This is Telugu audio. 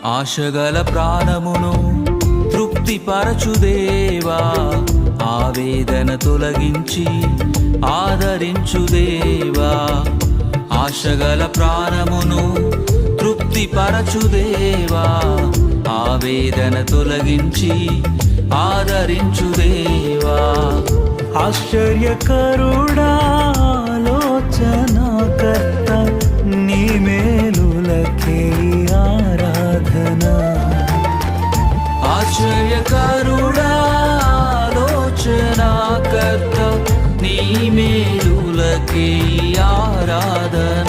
ఆశగల ప్రాణమును తృప్తిపరచుదేవా, ఆవేదన తొలగించి ఆదరించుదేవా. ఆశగల ప్రాణమును తృప్తిపరచుదేవా, ఆవేదన తొలగించి ఆదరించుదేవా. ఆశ్చర్యకరుడా ఆలోచనాకర్త, నీ మేలులకే ఆరాధన. ఆశ్చర్యకరుడా ఆలోచనాకర్త, నీ మేలులకే ఆరాధన.